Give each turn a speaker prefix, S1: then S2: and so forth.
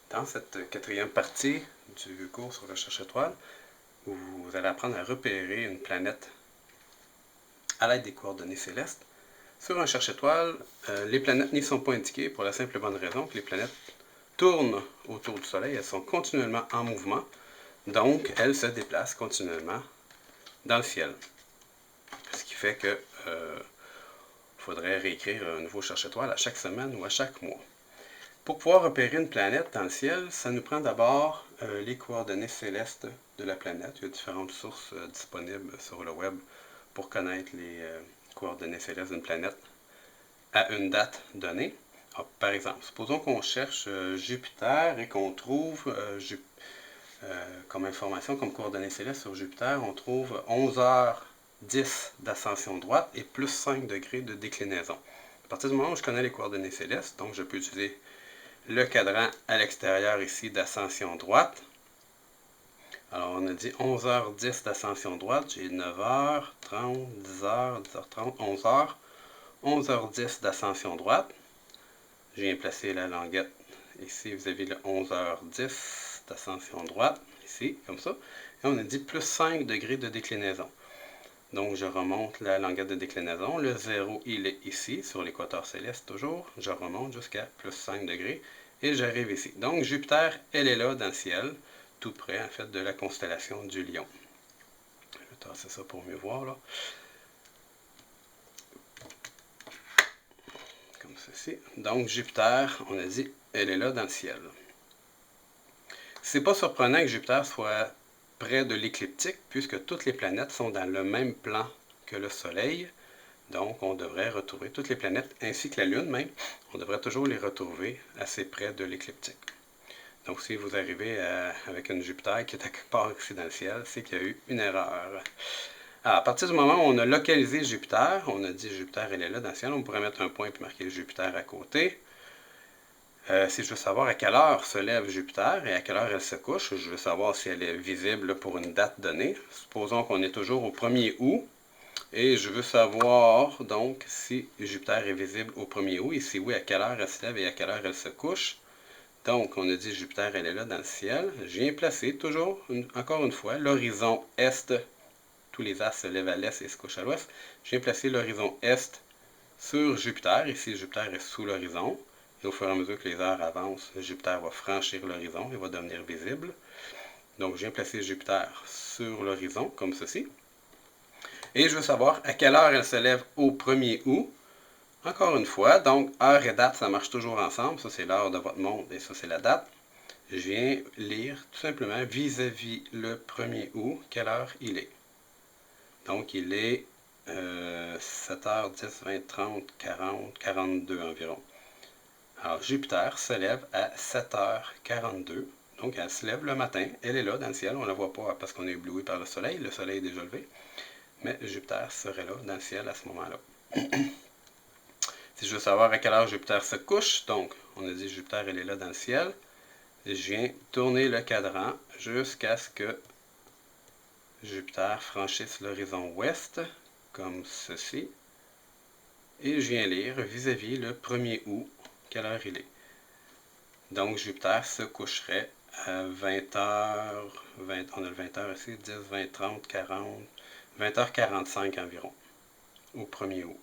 S1: Dans cette quatrième partie du cours sur Recherche étoile, vous allez apprendre à repérer une planète à l'aide des coordonnées célestes. Sur un cherche-étoile, les planètes n'y sont pas indiquées pour la simple et bonne raison que les planètes tournent autour du Soleil, elles sont continuellement en mouvement, donc elles se déplacent continuellement dans le ciel. Ce qui fait que faudrait réécrire un nouveau cherche-étoile à chaque semaine ou à chaque mois. Pour pouvoir repérer une planète dans le ciel, ça nous prend d'abord les coordonnées célestes de la planète. Il y a différentes sources disponibles sur le web pour connaître les coordonnées célestes d'une planète à une date donnée. Alors, par exemple, supposons qu'on cherche Jupiter et qu'on trouve comme information, comme coordonnées célestes sur Jupiter, on trouve 11h10 d'ascension droite et plus 5 degrés de déclinaison. À partir du moment où je connais les coordonnées célestes, donc je peux utiliser le cadran à l'extérieur ici d'ascension droite. Alors on a dit 11h10 d'ascension droite, j'ai 9h30, 10h, 10h30, 11h, 11h10 d'ascension droite. Je viens placer la languette ici vis-à-vis de 11h10 d'ascension droite, ici, comme ça. Et on a dit plus 5 degrés de déclinaison. Donc je remonte la languette de déclinaison. Le 0, il est ici, sur l'équateur céleste toujours. Je remonte jusqu'à plus 5 degrés et j'arrive ici. Donc Jupiter, elle est là dans le ciel, tout près en fait de la constellation du Lion. Je vais tasser ça pour mieux voir là. Comme ceci. Donc Jupiter, on a dit, elle est là dans le ciel. C'est pas surprenant que Jupiter soit près de l'écliptique, puisque toutes les planètes sont dans le même plan que le Soleil. Donc, on devrait retrouver toutes les planètes, ainsi que la Lune même, on devrait toujours les retrouver assez près de l'écliptique. Donc, si vous arrivez avec une Jupiter qui est à quelque part ici dans le ciel, c'est qu'il y a eu une erreur. Alors, à partir du moment où on a localisé Jupiter, on a dit Jupiter, elle est là dans le ciel, on pourrait mettre un point et marquer Jupiter à côté. Si je veux savoir à quelle heure se lève Jupiter et à quelle heure elle se couche, je veux savoir si elle est visible pour une date donnée. Supposons qu'on est toujours au 1er août. Et je veux savoir donc si Jupiter est visible au 1er août et si oui, à quelle heure elle se lève et à quelle heure elle se couche. Donc, on a dit Jupiter, elle est là dans le ciel. Je viens placer toujours, encore une fois, l'horizon est. Tous les astres se lèvent à l'est et se couchent à l'ouest. Je viens placer l'horizon est sur Jupiter. Ici, Jupiter est sous l'horizon. Et au fur et à mesure que les heures avancent, Jupiter va franchir l'horizon et va devenir visible. Donc, je viens placer Jupiter sur l'horizon, comme ceci. Et je veux savoir à quelle heure elle se lève au 1er août. Encore une fois, donc heure et date, ça marche toujours ensemble. Ça, c'est l'heure de votre montre et ça, c'est la date. Je viens lire tout simplement vis-à-vis le 1er août, quelle heure il est. Donc, il est 7h10, 20, 30, 40, 42 environ. Alors, Jupiter se lève à 7h42. Donc, elle se lève le matin. Elle est là dans le ciel. On ne la voit pas parce qu'on est ébloui par le soleil. Le soleil est déjà levé. Mais Jupiter serait là dans le ciel à ce moment-là. Si je veux savoir à quelle heure Jupiter se couche, donc on a dit Jupiter, elle est là dans le ciel. Je viens tourner le cadran jusqu'à ce que Jupiter franchisse l'horizon ouest, comme ceci. Et je viens lire vis-à-vis le 1er août, quelle heure il est. Donc Jupiter se coucherait à 20h, on a le 20h ici, 10, 20, 30, 40, 20h45 environ, au 1er août.